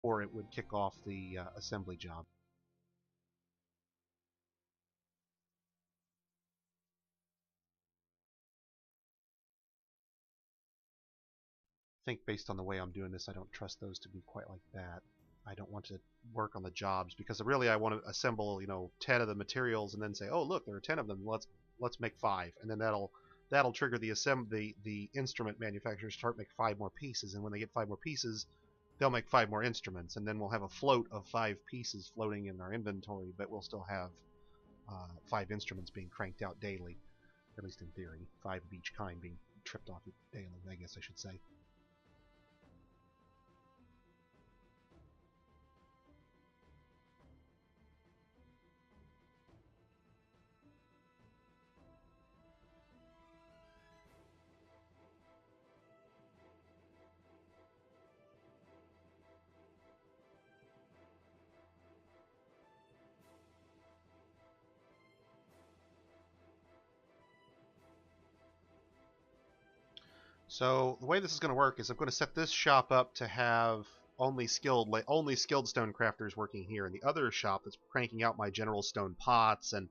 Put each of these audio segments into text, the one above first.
or it would kick off the assembly job. I think based on the way I'm doing this, I don't trust those to be quite like that. I don't want to work on the jobs because really I want to assemble, 10 of the materials and then say, oh look, there are 10 of them. Let's make 5, and then that'll trigger the instrument manufacturers to start make 5 more pieces, and when they get 5 more pieces, they'll make 5 more instruments, and then we'll have a float of 5 pieces floating in our inventory, but we'll still have 5 instruments being cranked out daily, at least in theory. 5 of each kind being tripped off daily, I guess I should say. So the way this is going to work is I'm going to set this shop up to have only skilled stone crafters working here, and the other shop that's cranking out my general stone pots and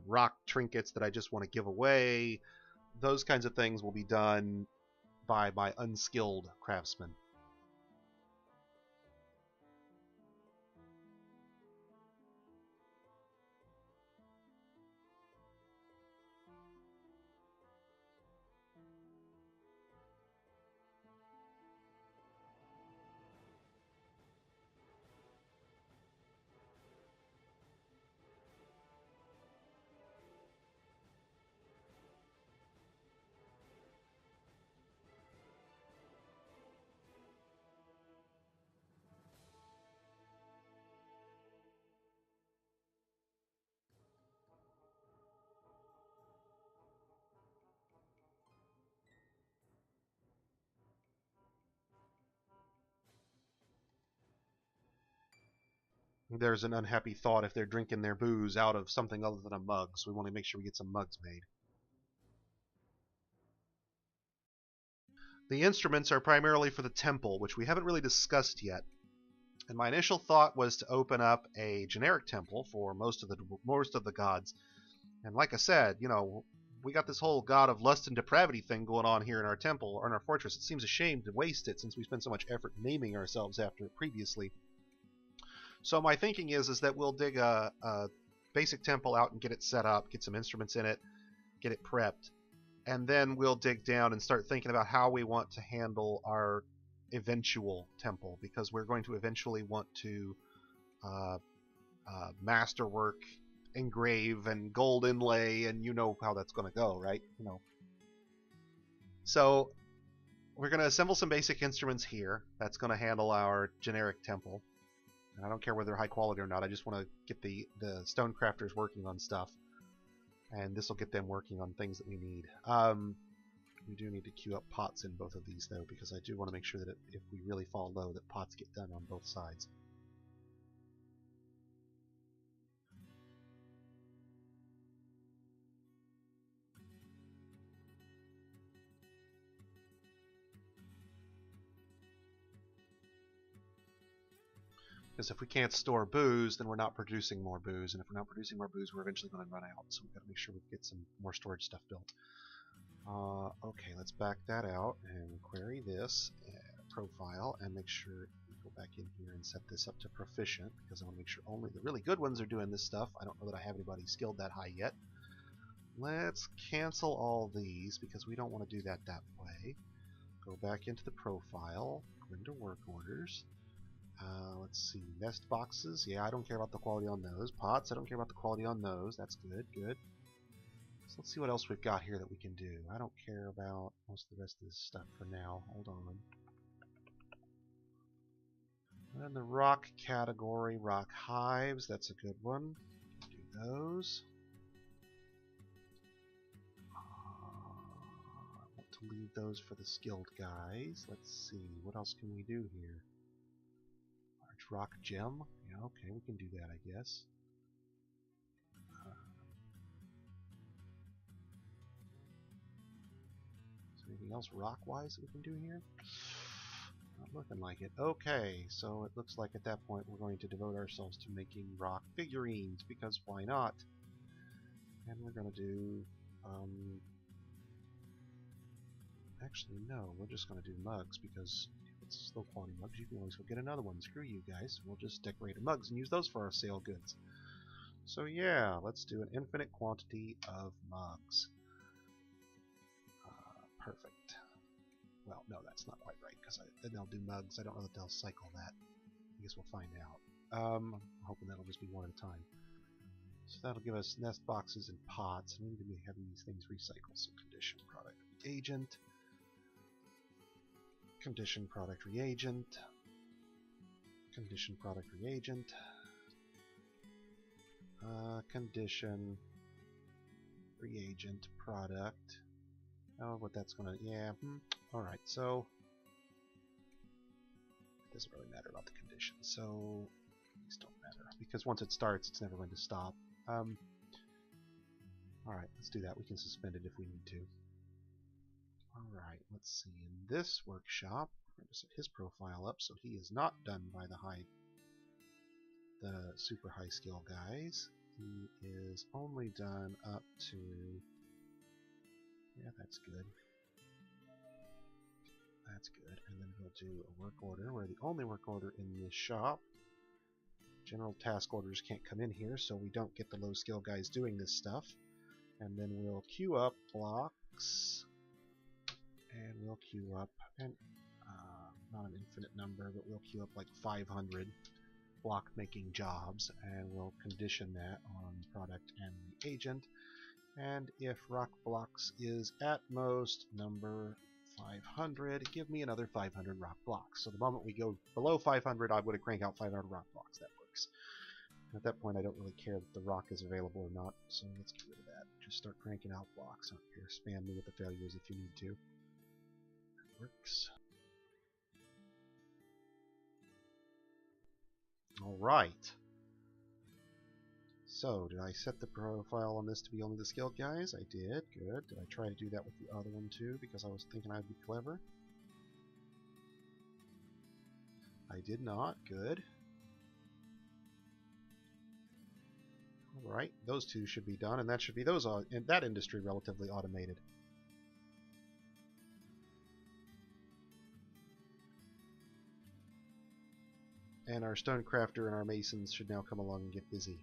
rock trinkets that I just want to give away. Those kinds of things will be done by my unskilled craftsmen. There's an unhappy thought if they're drinking their booze out of something other than a mug, so we want to make sure we get some mugs made. The instruments are primarily for the temple, which we haven't really discussed yet. And my initial thought was to open up a generic temple for most of the gods. And like I said, we got this whole god of lust and depravity thing going on here in our temple or in our fortress. It seems a shame to waste it since we spent so much effort naming ourselves after it previously. So my thinking is that we'll dig a basic temple out and get it set up, get some instruments in it, get it prepped, and then we'll dig down and start thinking about how we want to handle our eventual temple, because we're going to eventually want to uh, masterwork, engrave, and gold inlay, and you know how that's going to go, right? So we're going to assemble some basic instruments here. That's going to handle our generic temple. And I don't care whether they're high quality or not. I just want to get the stone crafters working on stuff, and this will get them working on things that we need. We do need to queue up pots in both of these, though, because I do want to make sure that if we really fall low, that pots get done on both sides. Because if we can't store booze, then we're not producing more booze, and if we're not producing more booze, we're eventually going to run out. So we've got to make sure we get some more storage stuff built. Okay, let's back that out and query this profile and make sure we go back in here and set this up to proficient, because I want to make sure only the really good ones are doing this stuff. I don't know that I have anybody skilled that high yet. Let's cancel all these because we don't want to do that way. Go back into the profile, go into work orders. Let's see, nest boxes. Yeah, I don't care about the quality on those. Pots, I don't care about the quality on those. That's good, good. So let's see what else we've got here that we can do. I don't care about most of the rest of this stuff for now. Hold on. And the rock category, rock hives. That's a good one. Do those. I want to leave those for the skilled guys. Let's see, what else can we do here? Rock gem? Yeah, okay, we can do that, I guess. Is there anything else rock-wise that we can do here? Not looking like it. Okay, so it looks like at that point we're going to devote ourselves to making rock figurines, because why not? And we're going to do... actually, no, we're just going to do mugs, because if it's low quality mugs, you can always go get another one. Screw you guys. We'll just decorate our mugs and use those for our sale goods. So yeah, let's do an infinite quantity of mugs. Perfect. Well, no, that's not quite right, because then they'll do mugs. I don't know that they'll cycle that. I guess we'll find out. I'm hoping that'll just be one at a time. So that'll give us nest boxes and pots, and we need to be having these things recycle. So condition product reagent, condition product reagent, condition product reagent, condition reagent product. Oh, but that's gonna, yeah, alright, so it doesn't really matter about the condition, so these don't matter, because once it starts, it's never going to stop. Alright, let's do that. We can suspend it if we need to. Alright, let's see. In this workshop, we're going to set his profile up so he is not done by the super high skill guys. He is only done up to... yeah, that's good. That's good. And then he'll do a work order, where the only work order in this shop, general task orders can't come in here, so we don't get the low skill guys doing this stuff. And then we'll queue up blocks, and we'll queue up, and not an infinite number, but we'll queue up like 500 block making jobs, and we'll condition that on product and reagent. And if rock blocks is at most number 500, give me another 500 rock blocks. So the moment we go below 500, I would have cranked out 500 rock blocks. That works. At that point, I don't really care that the rock is available or not, so let's get rid of that. Just start cranking out blocks. I don't care. Spam me with the failures if you need to. That works. Alright. So, did I set the profile on this to be only the skilled guys? I did. Good. Did I try to do that with the other one too, because I was thinking I'd be clever? I did not. Good. Alright, those two should be done, and that should be those in that industry relatively automated. And our stonecrafter and our masons should now come along and get busy.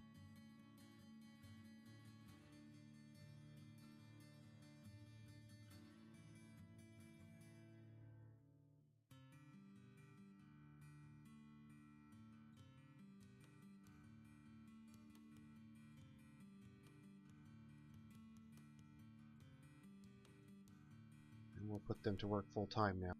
And we'll put them to work full time now.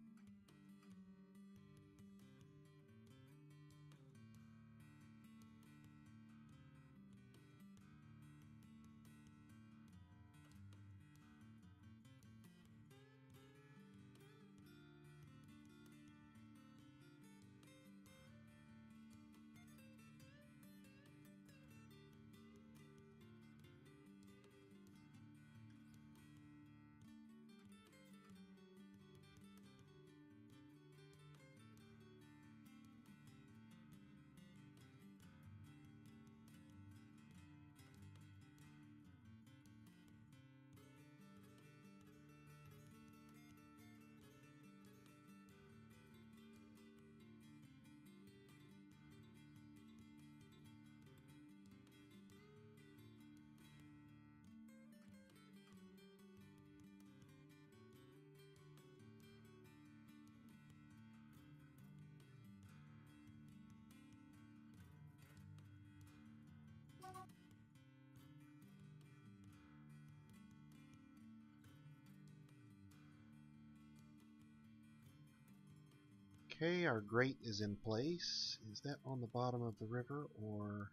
Okay, our grate is in place. Is that on the bottom of the river, or...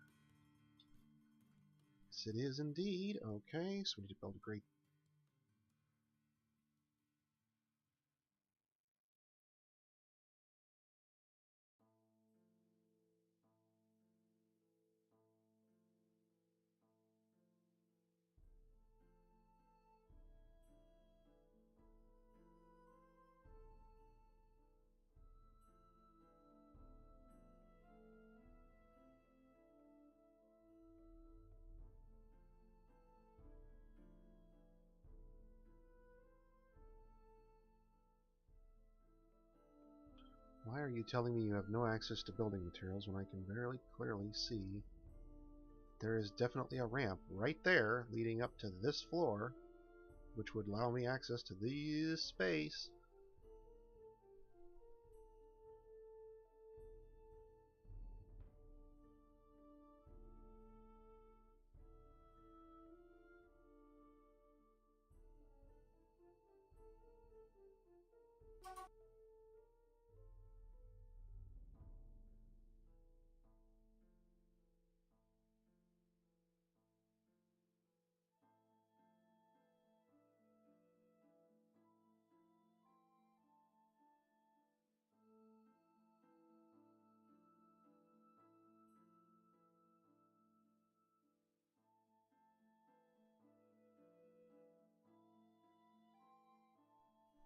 yes, it is indeed. Okay, so we need to build a grate. are you telling me you have no access to building materials when I can very clearly see there is definitely a ramp right there leading up to this floor, which would allow me access to this space?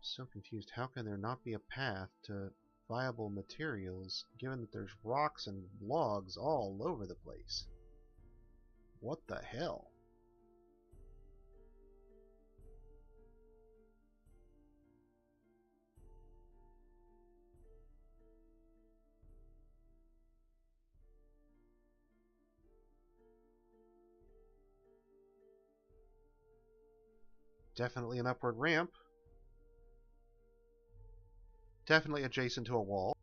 So confused. How can there not be a path to viable materials given that there's rocks and logs all over the place? What the hell? Definitely an upward ramp. Definitely adjacent to a wall.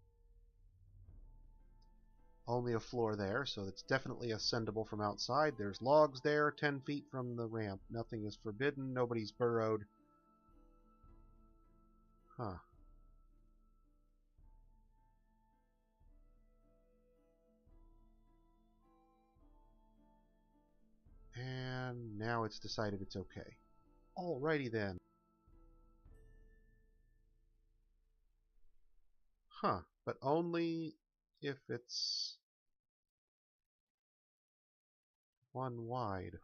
Only a floor there, so it's definitely ascendable from outside. There's logs there, 10 feet from the ramp. Nothing is forbidden. Nobody's burrowed. Huh. And now it's decided it's okay. Alrighty then. Huh. But only if it's one wide.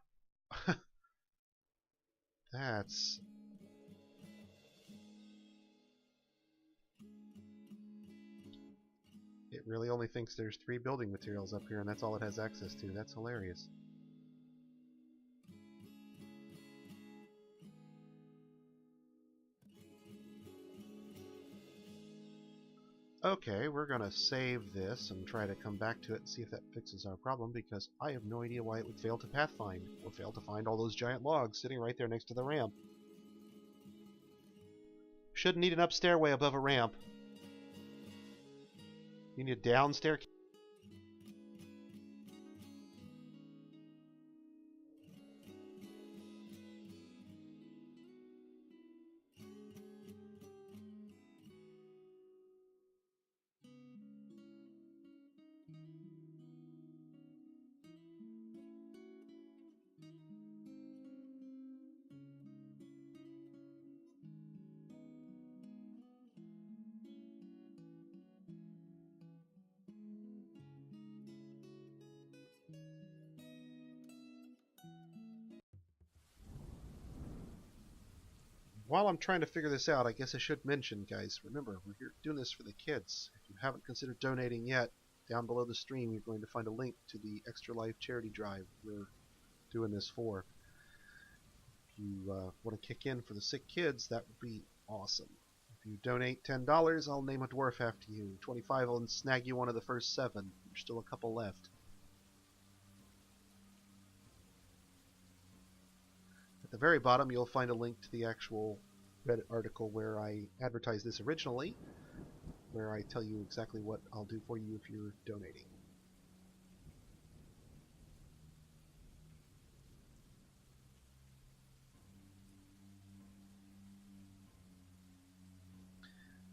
That's... It really only thinks there's 3 building materials up here, and that's all it has access to. That's hilarious. Okay, we're going to save this and try to come back to it and see if that fixes our problem, because I have no idea why it would fail to pathfind, or fail to find all those giant logs sitting right there next to the ramp. Shouldn't need an up stairway above a ramp. You need a down staircase. While I'm trying to figure this out, I guess I should mention, guys, remember, we're here doing this for the kids. If you haven't considered donating yet, down below the stream you're going to find a link to the Extra Life charity drive we're doing this for. If you want to kick in for the sick kids, that would be awesome. If you donate $10, I'll name a dwarf after you. 25, I'll snag you one of the first 7. There's still a couple left. At the very bottom, you'll find a link to the actual Reddit article where I advertised this originally, where I tell you exactly what I'll do for you if you're donating.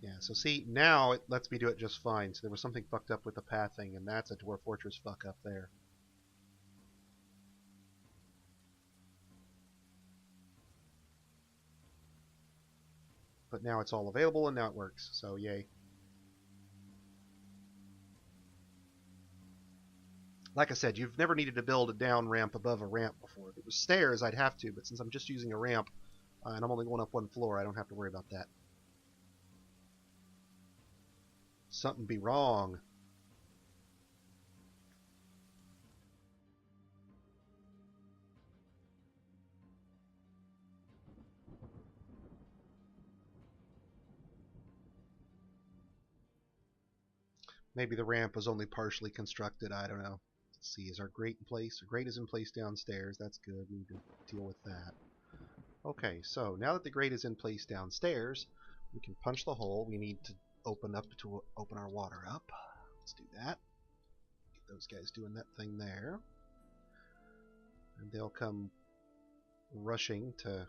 Yeah, so see, now it lets me do it just fine. So there was something fucked up with the pathing, and that's a Dwarf Fortress fuck up there. But now it's all available, and now it works, so yay. Like I said, you've never needed to build a down ramp above a ramp before. If it was stairs, I'd have to, but since I'm just using a ramp, and I'm only going up one floor, I don't have to worry about that. Something be wrong. Maybe the ramp was only partially constructed. I don't know. Let's see. Is our grate in place? Our grate is in place downstairs. That's good. We need to deal with that. Okay, so now that the grate is in place downstairs, we can punch the hole. We need to open our water up. Let's do that. Get those guys doing that thing there. And they'll come rushing to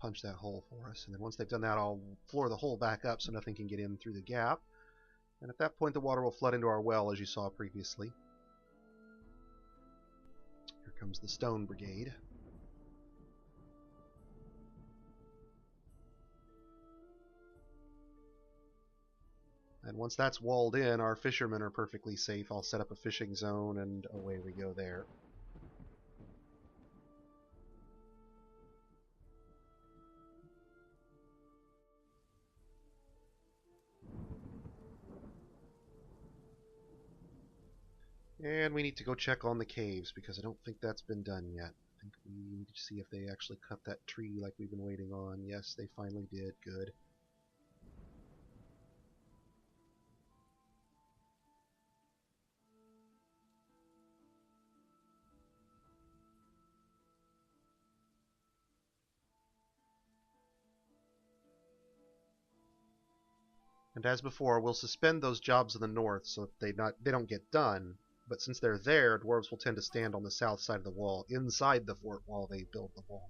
punch that hole for us. And then once they've done that, I'll floor the hole back up so nothing can get in through the gap. And at that point, the water will flood into our well, as you saw previously. Here comes the stone brigade. And once that's walled in, our fishermen are perfectly safe. I'll set up a fishing zone, and away we go there. And we need to go check on the caves, because I don't think that's been done yet. I think we need to see if they actually cut that tree like we've been waiting on. Yes, they finally did. Good. And as before, we'll suspend those jobs in the north so that they don't get done. But since they're there, dwarves will tend to stand on the south side of the wall, inside the fort, while they build the wall.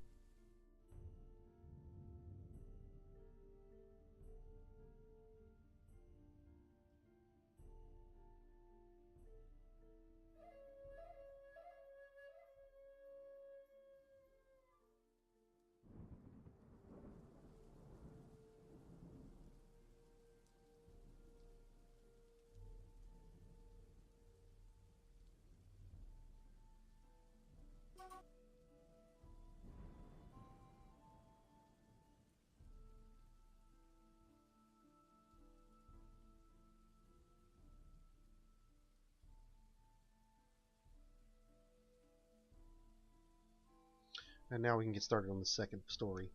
And now we can get started on the second story.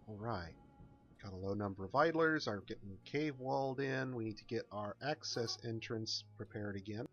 Alright. Got a low number of idlers, are getting the cave walled in. We need to get our access entrance prepared again.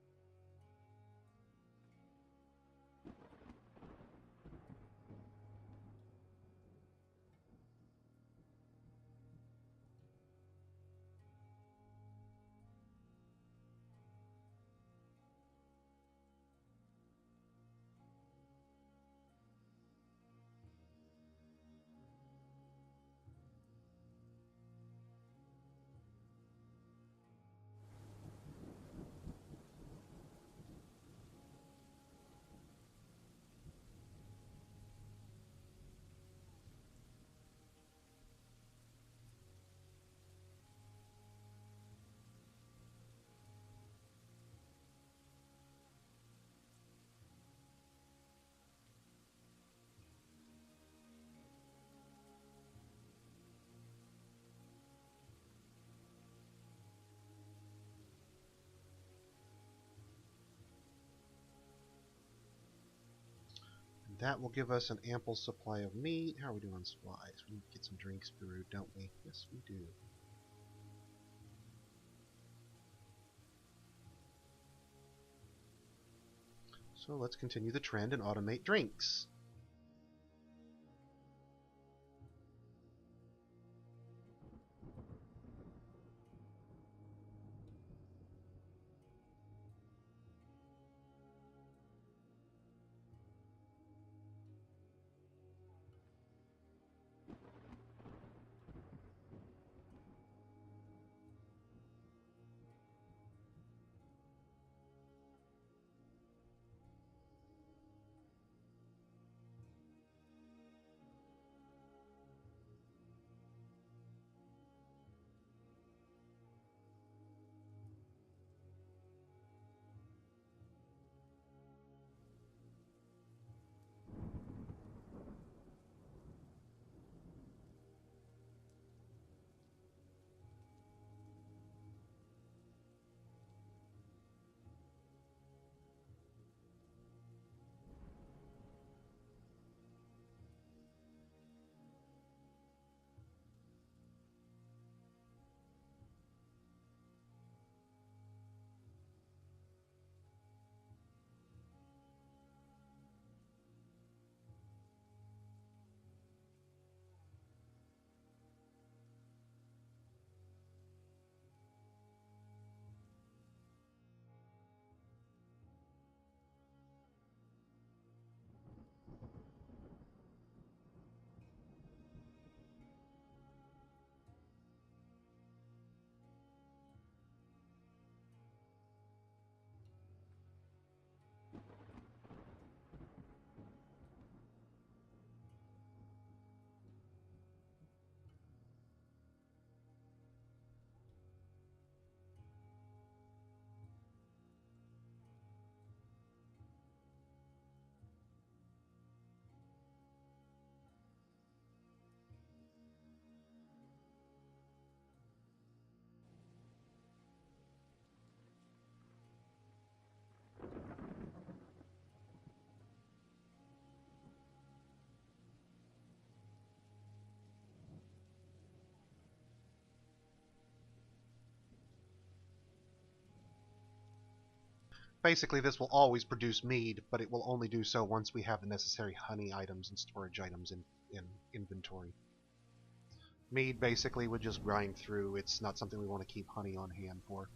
That will give us an ample supply of meat. How are we doing on supplies? We need to get some drinks brewed, don't we? Yes, we do. So let's continue the trend and automate drinks. Basically, this will always produce mead, but it will only do so once we have the necessary honey items and storage items in inventory. Mead basically would just grind through. It's not something we want to keep honey on hand for.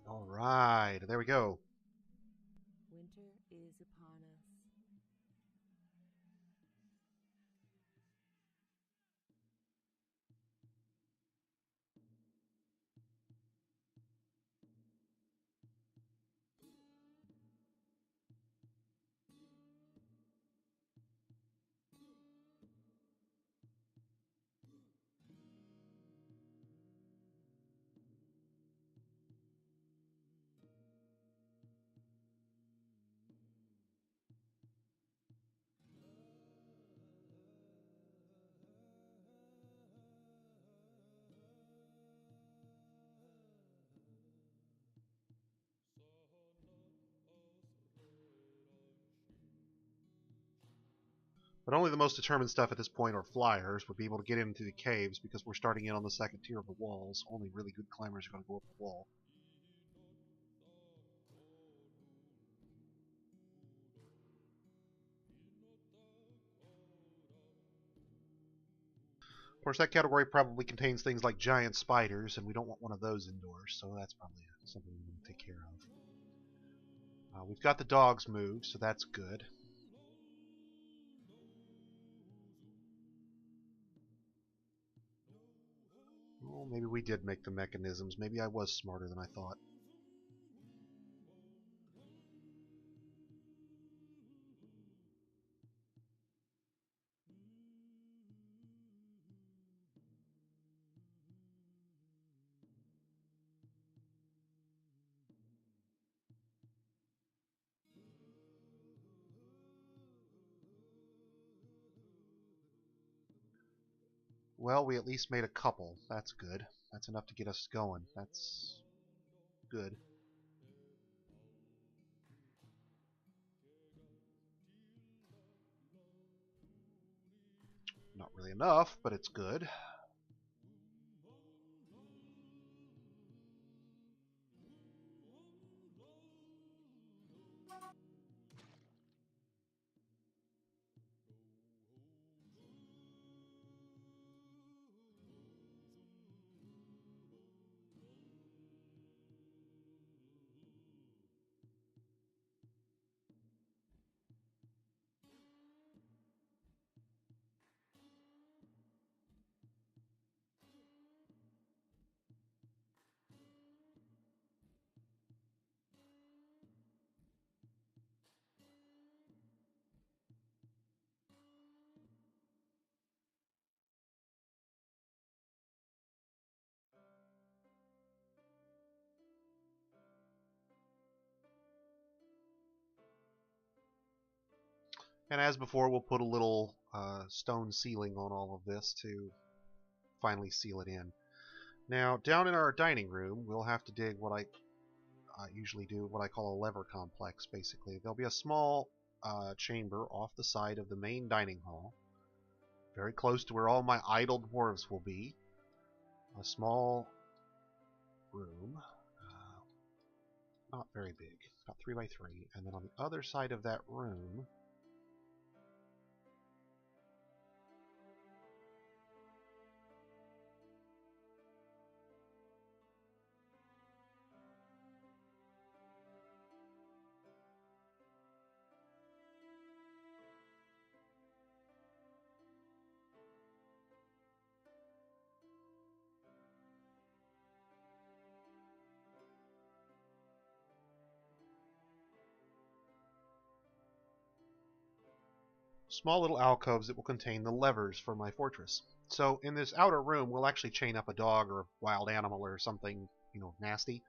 All right, there we go. Winter is upon us. But only the most determined stuff at this point, or flyers, would be able to get into the caves because we're starting in on the second tier of the walls. Only really good climbers are going to go up the wall. Of course, that category probably contains things like giant spiders, and we don't want one of those indoors, so that's probably something we want to take care of. We've got the dogs moved, so that's good. Well, maybe we did make the mechanisms. Maybe I was smarter than I thought. Well, we at least made a couple. That's good. That's enough to get us going. That's good. Not really enough, but it's good. And as before, we'll put a little stone ceiling on all of this to finally seal it in. Now, down in our dining room, we'll have to dig what I usually do, what I call a lever complex, basically. There'll be a small chamber off the side of the main dining hall. very close to where all my idle dwarves will be. A small room, not very big, about 3 by 3, and then on the other side of that room, small little alcoves that will contain the levers for my fortress. So in this outer room, we'll actually chain up a dog or a wild animal or something, nasty,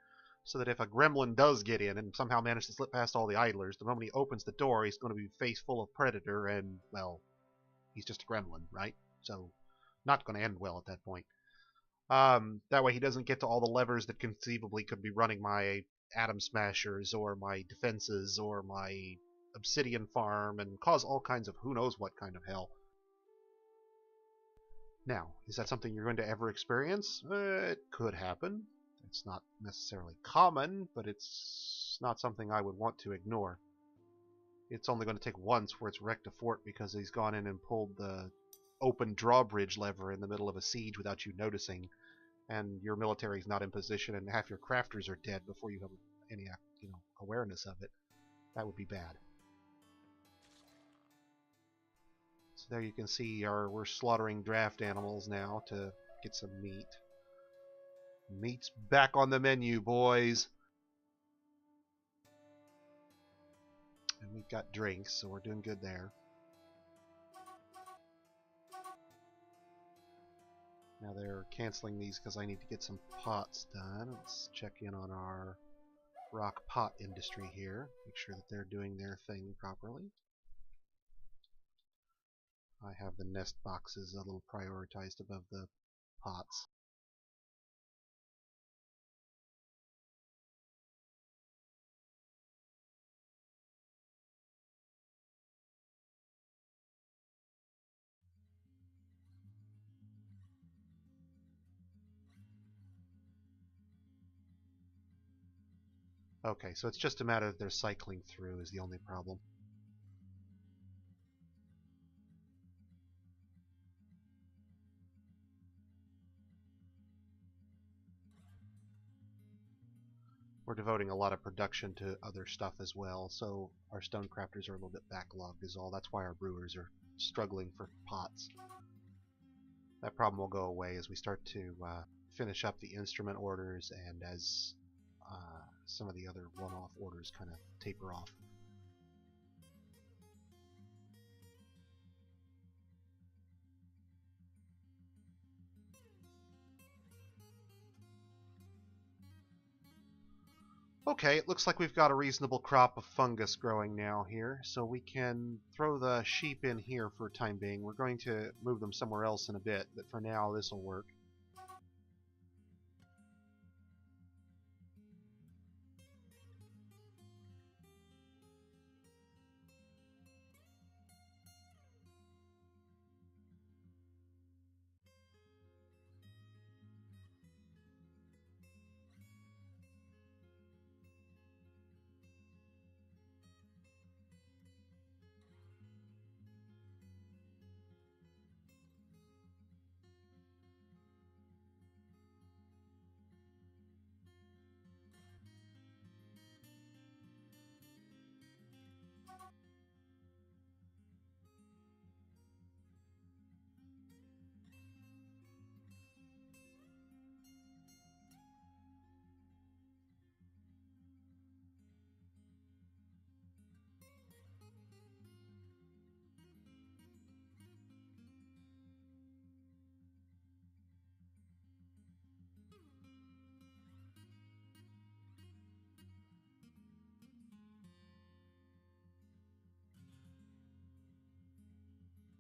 so that if a gremlin does get in and somehow manage to slip past all the idlers, the moment he opens the door, he's going to be face full of predator and, well, he's just a gremlin, right? So not going to end well at that point. That way he doesn't get to all the levers that conceivably could be running my atom smashers or my defenses or my obsidian farm and cause all kinds of who knows what kind of hell. Now, is that something you're going to ever experience? It could happen. It's not necessarily common, but it's not something I would want to ignore. It's only going to take once where it's wrecked a fort because he's gone in and pulled the open drawbridge lever in the middle of a siege without you noticing, and your military's not in position and half your crafters are dead before you have any awareness of it. That would be bad. So there you can see we're slaughtering draft animals now to get some meat. Meat's back on the menu, boys. And we've got drinks, so we're doing good there. Now they're canceling these because I need to get some pots done. Let's check in on our rock pot industry here. Make sure that they're doing their thing properly. I have the nest boxes a little prioritized above the pots. Okay, so it's just a matter that they're cycling through is the only problem. We're devoting a lot of production to other stuff as well, so our stone crafters are a little bit backlogged is all. That's why our brewers are struggling for pots. That problem will go away as we start to finish up the instrument orders and as some of the other one-off orders kind of taper off. Okay, it looks like we've got a reasonable crop of fungus growing now here, so we can throw the sheep in here for the time being. We're going to move them somewhere else in a bit, but for now this will work.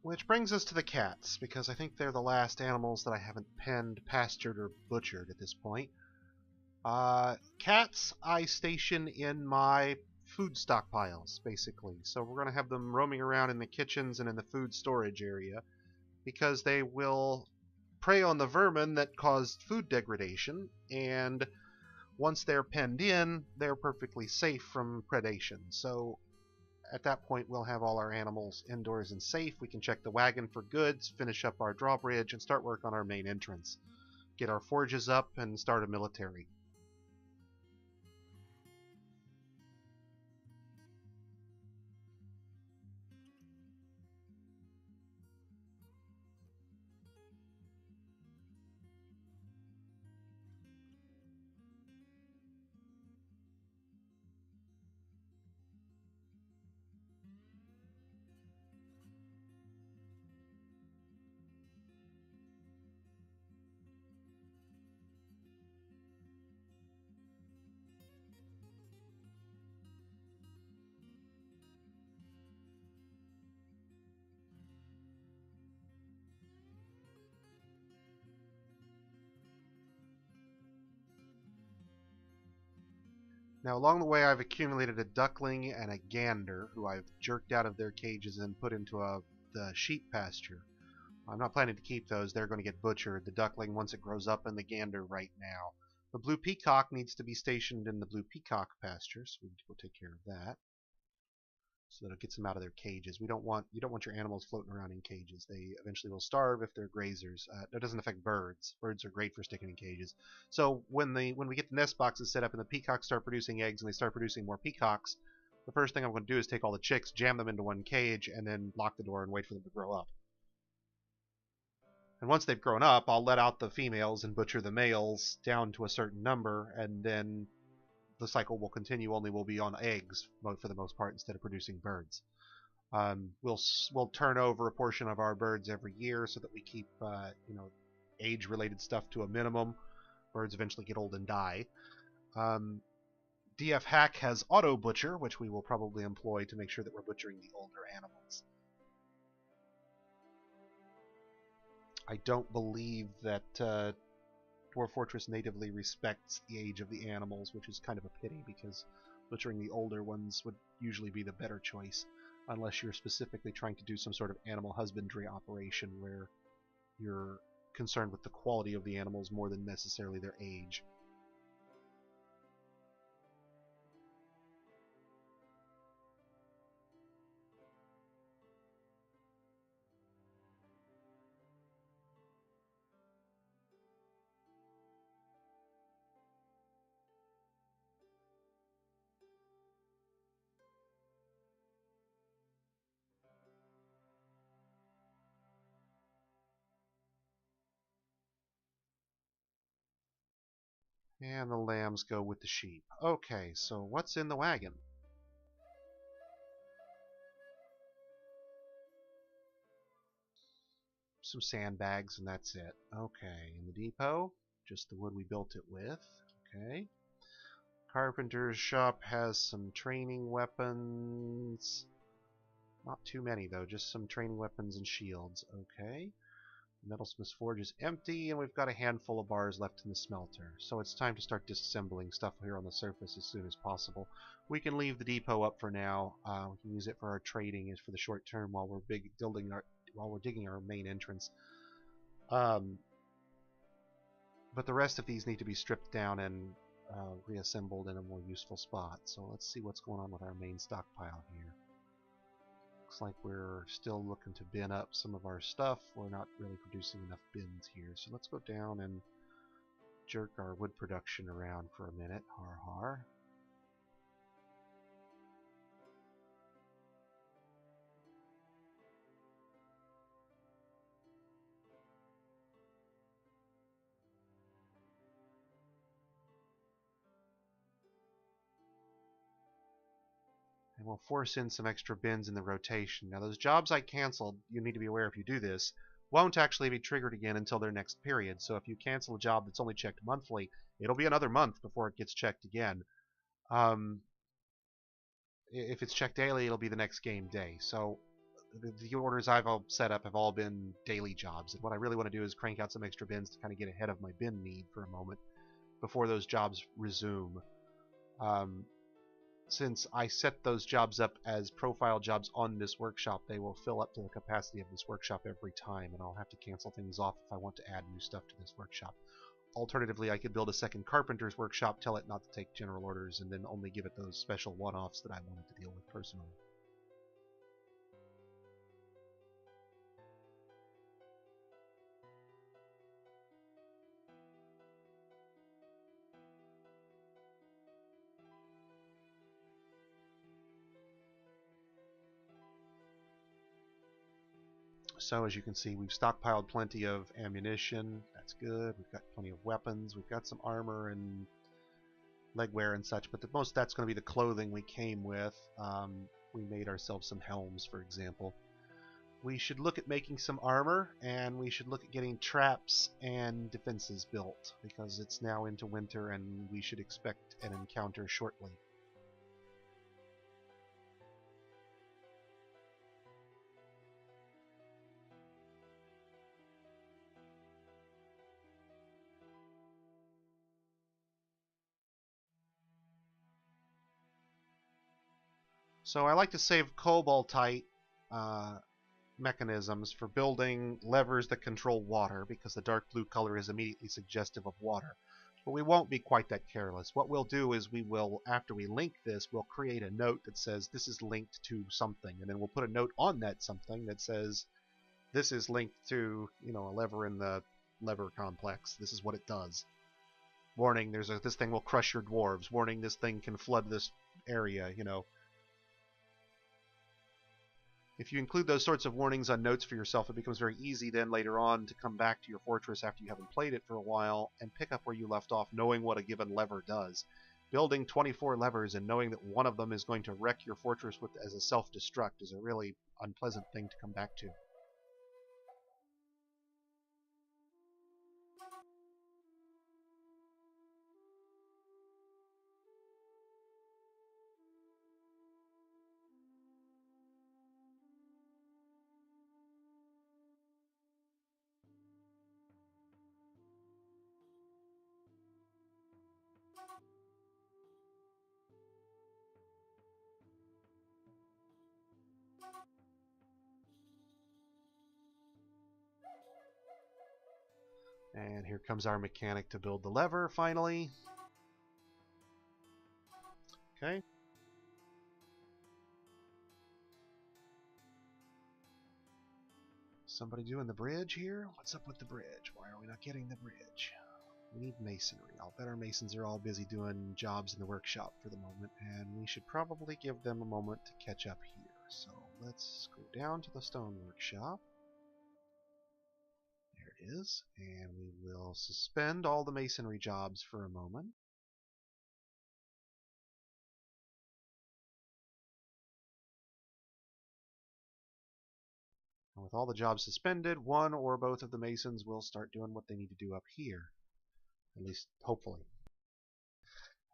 Which brings us to the cats, because I think they're the last animals that I haven't penned, pastured, or butchered at this point. Cats I station in my food stockpiles, basically. So we're going to have them roaming around in the kitchens and in the food storage area. because they will prey on the vermin that caused food degradation, and once they're penned in, they're perfectly safe from predation. So at that point, we'll have all our animals indoors and safe. We can check the wagon for goods, finish up our drawbridge, and start work on our main entrance. Get our forges up and start a military. Now, along the way, I've accumulated a duckling and a gander, who I've jerked out of their cages and put into the sheep pasture. I'm not planning to keep those. They're going to get butchered. The duckling, once it grows up, and the gander right now. The blue peacock needs to be stationed in the blue peacock pasture, so we need to go take care of that, so that it gets them out of their cages. You don't want your animals floating around in cages. They eventually will starve if they're grazers. That doesn't affect birds. Birds are great for sticking in cages. So when we get the nest boxes set up and the peacocks start producing eggs and they start producing more peacocks, the first thing I'm going to do is take all the chicks, jam them into one cage, and then lock the door and wait for them to grow up. And once they've grown up, I'll let out the females and butcher the males down to a certain number, and then the cycle will continue, only we'll be on eggs for the most part instead of producing birds. We'll turn over a portion of our birds every year so that we keep age-related stuff to a minimum. Birds eventually get old and die. DF Hack has Auto Butcher, which we will probably employ to make sure that we're butchering the older animals. I don't believe that Dwarf Fortress natively respects the age of the animals, which is kind of a pity, because butchering the older ones would usually be the better choice, unless you're specifically trying to do some sort of animal husbandry operation where you're concerned with the quality of the animals more than necessarily their age. And the lambs go with the sheep. Okay, so what's in the wagon? Some sandbags, and that's it. Okay, in the depot, just the wood we built it with. Okay. Carpenter's shop has some training weapons. Not too many, though, just some training weapons and shields. Okay. Metalsmith's forge is empty, and we've got a handful of bars left in the smelter. So it's time to start disassembling stuff here on the surface as soon as possible. We can leave the depot up for now. We can use it for our trading for the short term while we're digging our main entrance. But the rest of these need to be stripped down and reassembled in a more useful spot. So let's see what's going on with our main stockpile here. Looks like we're still looking to bin up some of our stuff. We're not really producing enough bins here. So let's go down and jerk our wood production around for a minute. Har har. And we'll force in some extra bins in the rotation. Now those jobs I canceled, you need to be aware if you do this, won't actually be triggered again until their next period. So if you cancel a job that's only checked monthly, it'll be another month before it gets checked again. If it's checked daily, it'll be the next game day. So the orders I've all set up have all been daily jobs. And what I really want to do is crank out some extra bins to kind of get ahead of my bin need for a moment before those jobs resume. since I set those jobs up as profile jobs on this workshop, they will fill up to the capacity of this workshop every time, and I'll have to cancel things off if I want to add new stuff to this workshop. Alternatively, I could build a second carpenter's workshop, tell it not to take general orders, and then only give it those special one-offs that I wanted to deal with personally. So as you can see, we've stockpiled plenty of ammunition. That's good. We've got plenty of weapons. We've got some armor and leg wear and such, but the most that's going to be the clothing we came with. We made ourselves some helms, for example. We should look at making some armor, and we should look at getting traps and defenses built, because it's now into winter and we should expect an encounter shortly. So I like to save cobaltite mechanisms for building levers that control water, because the dark blue color is immediately suggestive of water. But we won't be quite that careless. What we'll do is we will, after we link this, we'll create a note that says this is linked to something, and then we'll put a note on that something that says this is linked to, you know, a lever in the lever complex. This is what it does. Warning, this thing will crush your dwarves. Warning, this thing can flood this area, you know. If you include those sorts of warnings on notes for yourself, it becomes very easy then later on to come back to your fortress after you haven't played it for a while and pick up where you left off, knowing what a given lever does. Building 24 levers and knowing that one of them is going to wreck your fortress as a self-destruct is a really unpleasant thing to come back to. And here comes our mechanic to build the lever, finally. Okay. Somebody doing the bridge here? What's up with the bridge? Why are we not getting the bridge? We need masonry. I'll bet our masons are all busy doing jobs in the workshop for the moment, and we should probably give them a moment to catch up here. So let's go down to the stone workshop. There it is. And we will suspend all the masonry jobs for a moment. And with all the jobs suspended, one or both of the masons will start doing what they need to do up here. At least, hopefully.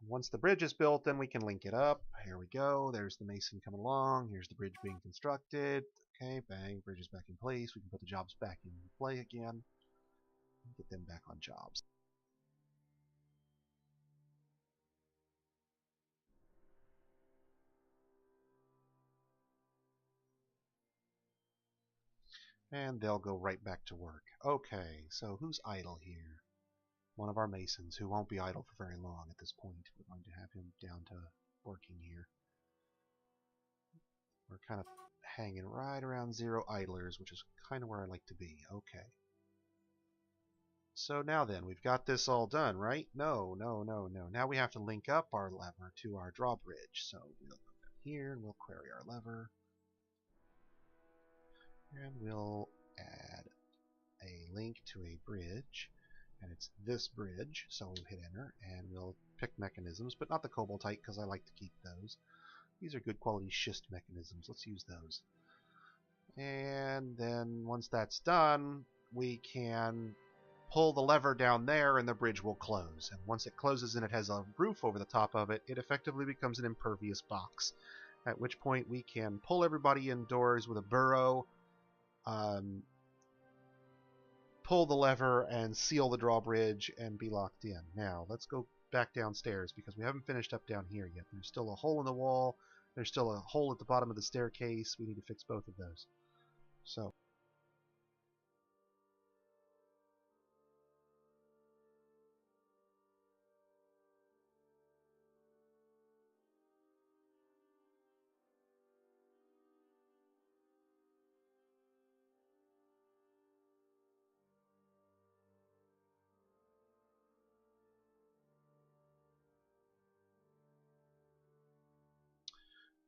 Once the bridge is built, then we can link it up. Here we go. There's the mason coming along. Here's the bridge being constructed. Okay, bang, bridge is back in place. We can put the jobs back in play again. Get them back on jobs. And they'll go right back to work. Okay, so who's idle here? One of our masons, who won't be idle for very long at this point. We're going to have him down to working here. We're kind of hanging right around 0 idlers, which is kind of where I like to be. Okay. So now then, we've got this all done, right? No. Now we have to link up our lever to our drawbridge. So we'll go down here and we'll query our lever. And we'll add a link to a bridge. And it's this bridge, so we'll hit enter, and we'll pick mechanisms, but not the cobaltite, because I like to keep those. These are good quality schist mechanisms. Let's use those. And then once that's done, we can pull the lever down there, and the bridge will close. And once it closes and it has a roof over the top of it, it effectively becomes an impervious box. At which point we can pull everybody indoors with a burrow, pull the lever and seal the drawbridge and be locked in. Now, let's go back downstairs because we haven't finished up down here yet. There's still a hole in the wall. There's still a hole at the bottom of the staircase. We need to fix both of those. So.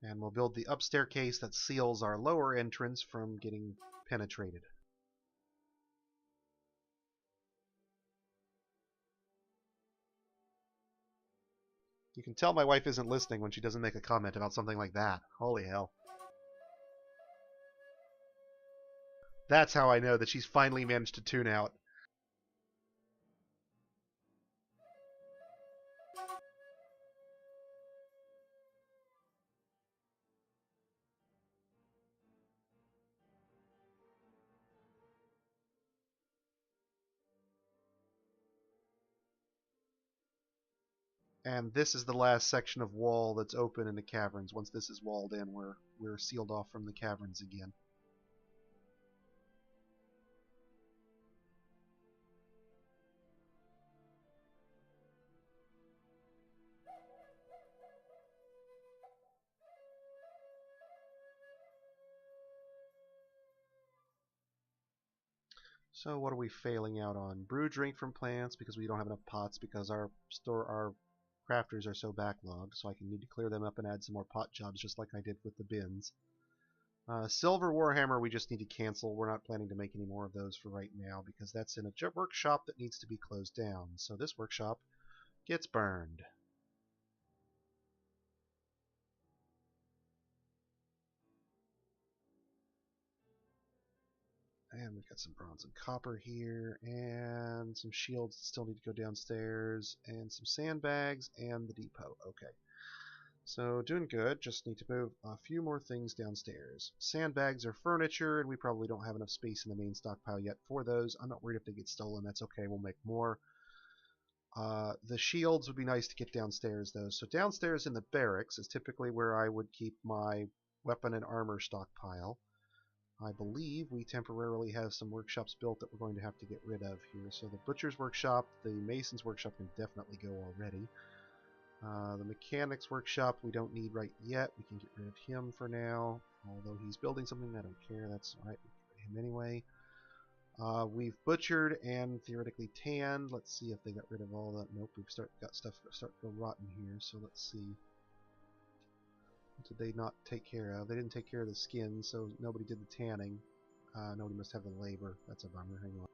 And we'll build the up staircase that seals our lower entrance from getting penetrated. You can tell my wife isn't listening when she doesn't make a comment about something like that. Holy hell. That's how I know that she's finally managed to tune out. And this is the last section of wall that's open in the caverns. Once this is walled in, we're sealed off from the caverns again. So what are we failing out on? Brew drink from plants because we don't have enough pots because our crafters are so backlogged, so I can need to clear them up and add some more pot jobs just like I did with the bins. Silver Warhammer we just need to cancel. We're not planning to make any more of those for right now because that's in a workshop that needs to be closed down. So this workshop gets burned. And we've got some bronze and copper here, and some shields that still need to go downstairs, and some sandbags, and the depot. Okay. So, doing good. Just need to move a few more things downstairs. Sandbags are furniture, and we probably don't have enough space in the main stockpile yet for those. I'm not worried if they get stolen. That's okay. We'll make more. The shields would be nice to get downstairs, though. So downstairs in the barracks is typically where I would keep my weapon and armor stockpile. I believe we temporarily have some workshops built that we're going to have to get rid of here. So the butcher's workshop, the mason's workshop can definitely go already. The mechanic's workshop we don't need right yet. We can get rid of him for now. Although he's building something, I don't care. That's alright. We can get rid of him anyway. We've butchered and theoretically tanned. Let's see if they got rid of all that. Nope, we've got stuff start to go rotten here. So let's see. What did they not take care of? They didn't take care of the skin, so nobody did the tanning. Nobody must have the labor. That's a bummer. Hang on.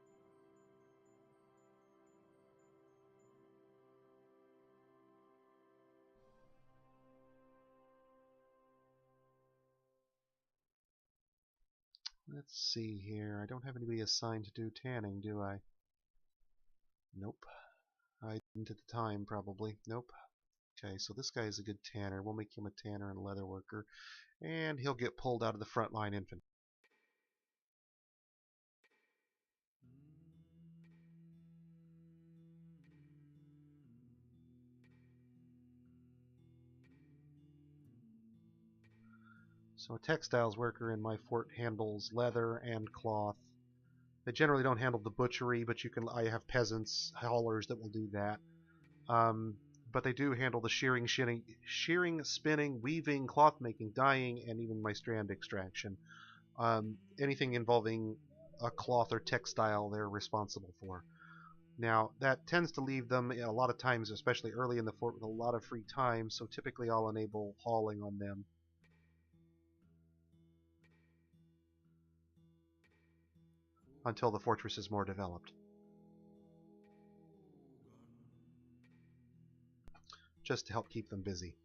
Let's see here. I don't have anybody assigned to do tanning, do I? Nope. I didn't at the time, probably. Nope. Okay, so this guy is a good tanner. We'll make him a tanner and a leather worker. And he'll get pulled out of the frontline infantry. So a textiles worker in my fort handles leather and cloth. They generally don't handle the butchery, but I have peasants, haulers that will do that. But they do handle the shearing, spinning, weaving, cloth making, dyeing, and even my strand extraction. Anything involving a cloth or textile they're responsible for. Now, that tends to leave them a lot of times, especially early in the fort, with a lot of free time, so typically I'll enable hauling on them. Until the fortress is more developed. Just to help keep them busy.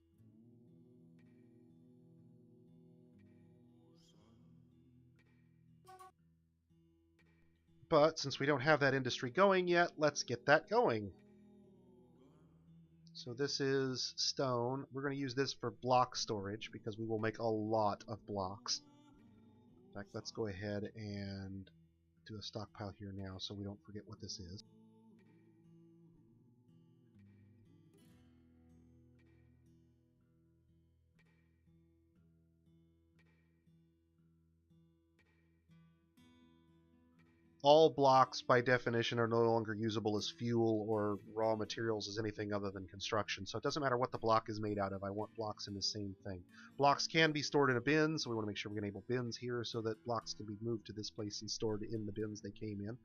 But since we don't have that industry going yet, let's get that going. So this is stone. We're going to use this for block storage because we will make a lot of blocks. In fact, let's go ahead and do a stockpile here now so we don't forget what this is. all blocks by definition are no longer usable as fuel or raw materials as anything other than construction. So it doesn't matter what the block is made out of. I want blocks in the same thing. Blocks can be stored in a bin, so we want to make sure we enable bins here so that blocks can be moved to this place and stored in the bins they came in.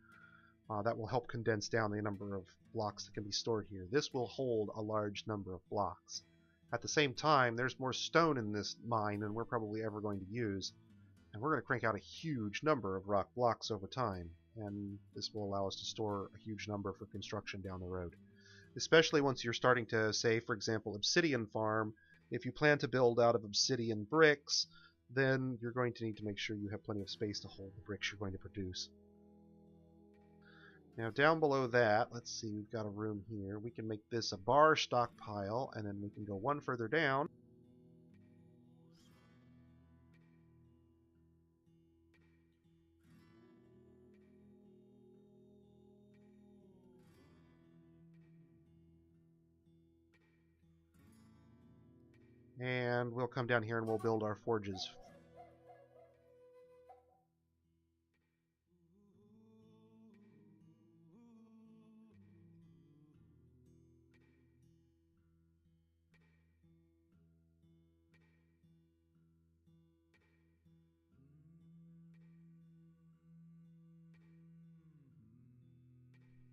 That will help condense down the number of blocks that can be stored here. This will hold a large number of blocks. At the same time, there's more stone in this mine than we're probably ever going to use, and we're going to crank out a huge number of rock blocks over time, and this will allow us to store a huge number for construction down the road. Especially once you're starting to, say, for example, obsidian farm. If you plan to build out of obsidian bricks, then you're going to need to make sure you have plenty of space to hold the bricks you're going to produce. Now down below that, let's see, we've got a room here. We can make this a bar stockpile, and then we can go one further down. And we'll come down here and we'll build our forges.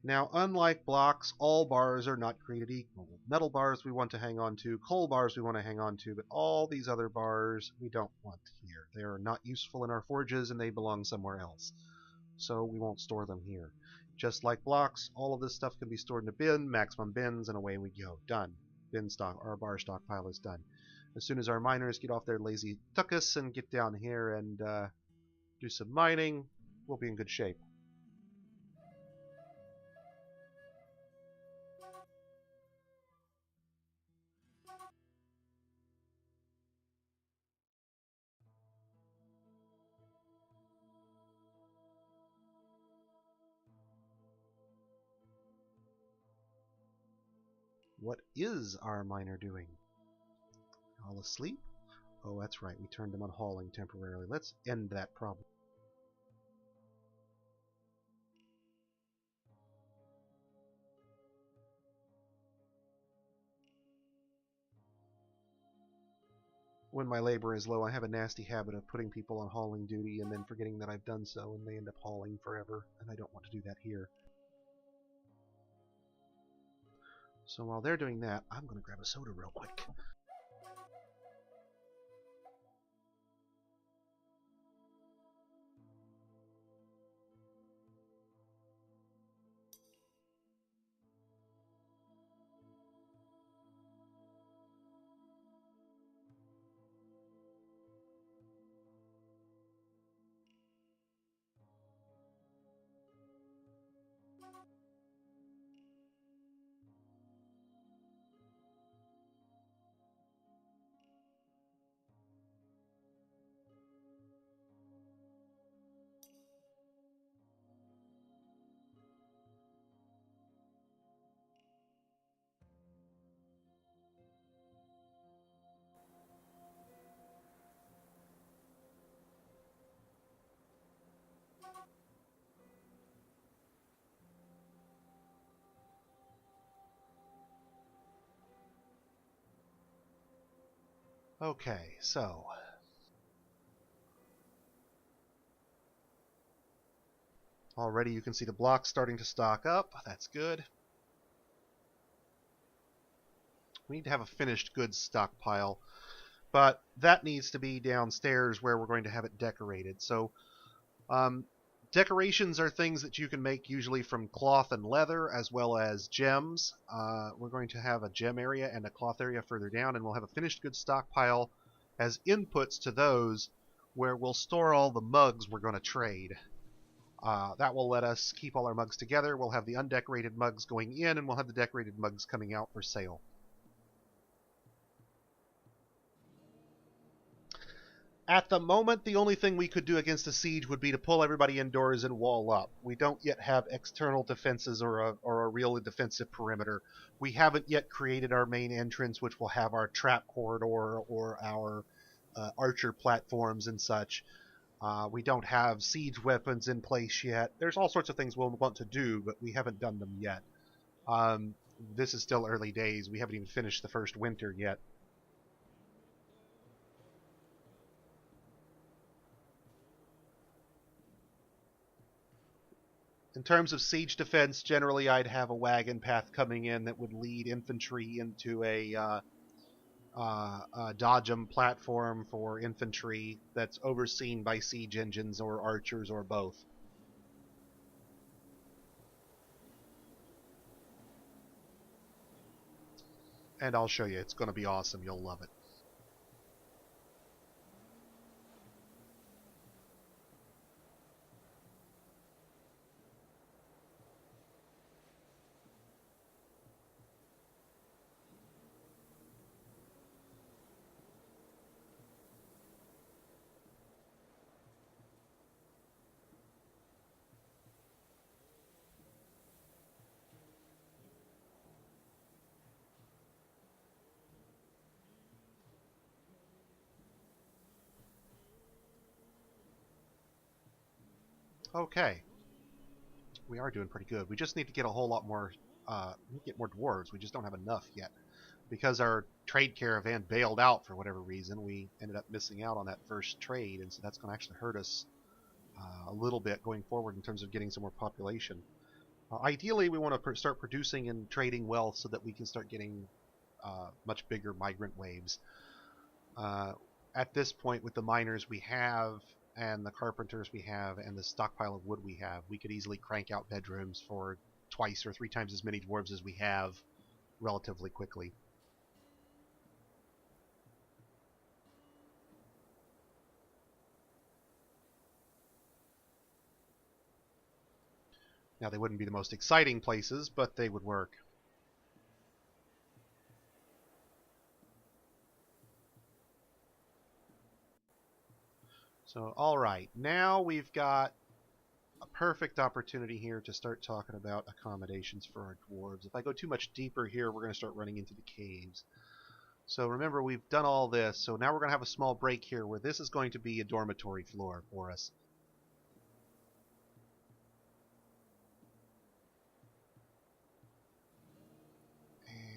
Now, unlike blocks, all bars are not created equal. Metal bars we want to hang on to, coal bars we want to hang on to, but all these other bars we don't want here. They are not useful in our forges and they belong somewhere else. So we won't store them here. Just like blocks, all of this stuff can be stored in a bin, maximum bins, and away we go. Done. Bin stock, our bar stockpile is done. As soon as our miners get off their lazy tuckus and get down here and do some mining, we'll be in good shape. What is our miner doing? All asleep? Oh, that's right. We turned them on hauling temporarily. Let's end that problem. When my labor is low, I have a nasty habit of putting people on hauling duty and then forgetting that I've done so, and they end up hauling forever, and I don't want to do that here. So while they're doing that, I'm going to grab a soda real quick. Okay, so already you can see the blocks starting to stock up. That's good. We need to have a finished goods stockpile, but that needs to be downstairs where we're going to have it decorated. So decorations are things that you can make usually from cloth and leather as well as gems. We're going to have a gem area and a cloth area further down, and we'll have a finished goods stockpile as inputs to those where we'll store all the mugs we're going to trade. That will let us keep all our mugs together. We'll have the undecorated mugs going in, and we'll have the decorated mugs coming out for sale. At the moment, the only thing we could do against a siege would be to pull everybody indoors and wall up. We don't yet have external defenses or a real defensive perimeter. We haven't yet created our main entrance, which will have our trap corridor or our archer platforms and such. We don't have siege weapons in place yet. There's all sorts of things we'll want to do, but we haven't done them yet. This is still early days. We haven't even finished the first winter yet. In terms of siege defense, generally I'd have a wagon path coming in that would lead infantry into a dodgem platform for infantry that's overseen by siege engines or archers or both. And I'll show you. It's going to be awesome. You'll love it. Okay. We are doing pretty good. We just need to get a whole lot more, get more dwarves. We just don't have enough yet. Because our trade caravan bailed out for whatever reason, we ended up missing out on that first trade, and so that's going to actually hurt us a little bit going forward in terms of getting some more population. Ideally, we want to start producing and trading wealth so that we can start getting much bigger migrant waves. At this point, with the miners we have, and the carpenters we have, and the stockpile of wood we have, we could easily crank out bedrooms for twice or 3 times as many dwarves as we have relatively quickly. Now, they wouldn't be the most exciting places, but they would work. So, alright, now we've got a perfect opportunity here to start talking about accommodations for our dwarves. If I go too much deeper here, we're going to start running into the caves. So remember, we've done all this, so now we're going to have a small break here where this is going to be a dormitory floor for us.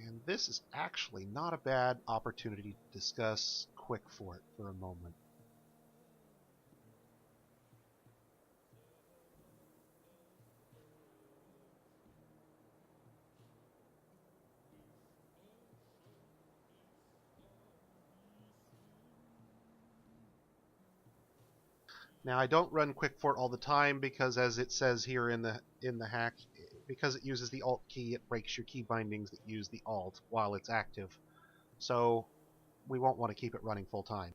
And this is actually not a bad opportunity to discuss Quickfort for a moment. Now, I don't run Quickfort all the time because, as it says here in the hack, because it uses the Alt key, it breaks your key bindings that use the Alt while it's active. So we won't want to keep it running full time.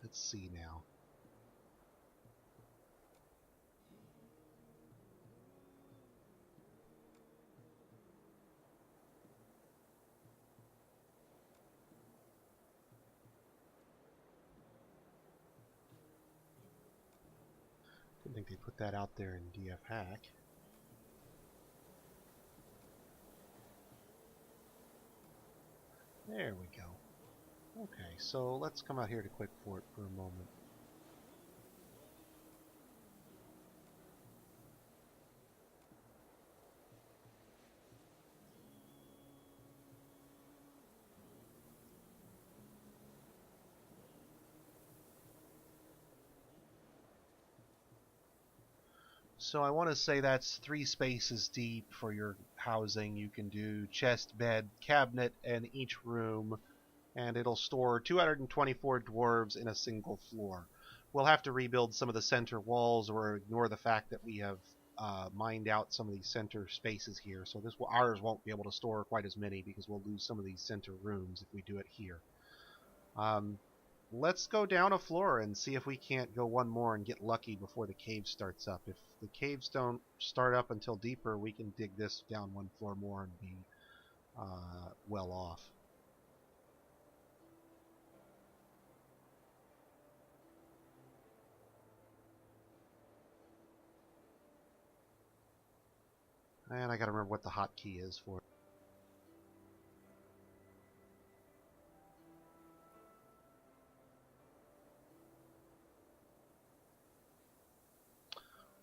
Let's see now. Didn't think they put that out there in DF Hack. There we go. Okay, so let's come out here to Quickfort for a moment. So I want to say that's 3 spaces deep for your housing. You can do chest, bed, cabinet, and each room, and it'll store 224 dwarves in a single floor. We'll have to rebuild some of the center walls or ignore the fact that we have mined out some of these center spaces here. So ours won't be able to store quite as many because we'll lose some of these center rooms if we do it here. let's go down a floor and see if we can't go one more and get lucky before the cave starts up. If the caves don't start up until deeper, we can dig this down one floor more and be well off. And I gotta remember what the hotkey is for it.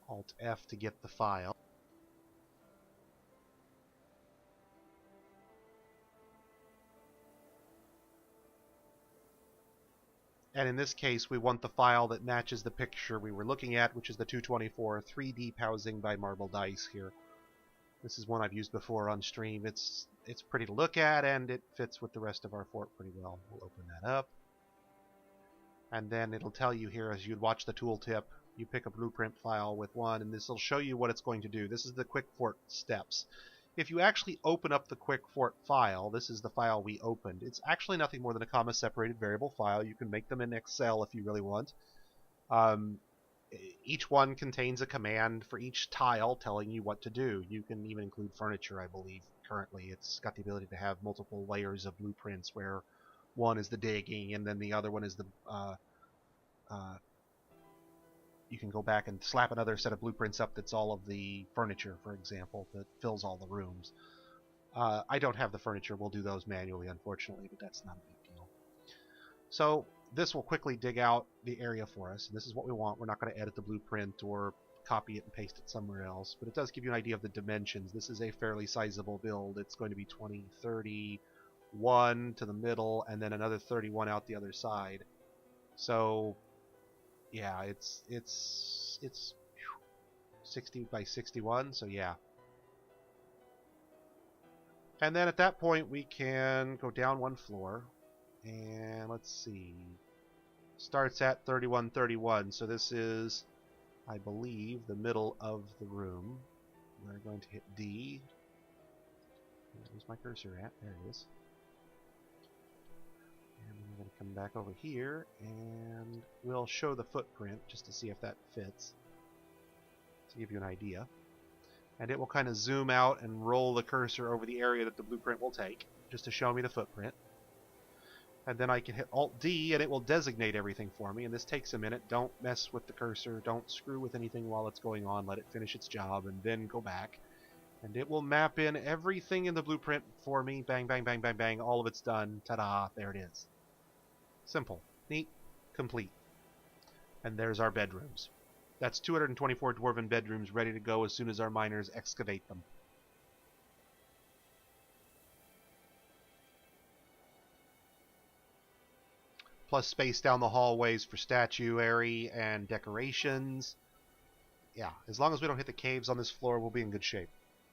Alt F to get the file. And in this case, we want the file that matches the picture we were looking at, which is the 224 3D housing by Marble Dice here. This is one I've used before on stream. It's pretty to look at, and it fits with the rest of our fort pretty well. We'll open that up. And then it'll tell you here, as you'd watch the tooltip, you pick a blueprint file with one, and this will show you what it's going to do. This is the Quick Fort steps. If you actually open up the Quick Fort file, this is the file we opened. It's actually nothing more than a comma-separated variable file. You can make them in Excel if you really want. Each one contains a command for each tile telling you what to do. You can even include furniture, I believe, currently. It's got the ability to have multiple layers of blueprints where one is the digging and then the other one is the... you can go back and slap another set of blueprints up that's all of the furniture, for example, that fills all the rooms. I don't have the furniture. We'll do those manually, unfortunately, but that's not a big deal. So this will quickly dig out the area for us. And this is what we want. We're not going to edit the blueprint or copy it and paste it somewhere else, but it does give you an idea of the dimensions. This is a fairly sizable build. It's going to be 20, 31 to the middle, and then another 31 out the other side. So yeah, it's 60 by 61, so yeah. And then at that point we can go down one floor, and let's see. Starts at 3131, so this is, I believe, the middle of the room. We're going to hit D. Where's my cursor at? There it is. And we're going to come back over here, and we'll show the footprint just to see if that fits, to give you an idea. And it will kind of zoom out and roll the cursor over the area that the blueprint will take, just to show me the footprint. And then I can hit Alt-D, and it will designate everything for me, and this takes a minute. Don't mess with the cursor, don't screw with anything while it's going on, let it finish its job, and then go back. And it will map in everything in the blueprint for me. Bang, bang, bang, bang, bang. All of it's done. Ta-da. There it is. Simple. Neat. Complete. And there's our bedrooms. That's 224 dwarven bedrooms ready to go as soon as our miners excavate them. Plus space down the hallways for statuary and decorations. Yeah, as long as we don't hit the caves on this floor, we'll be in good shape.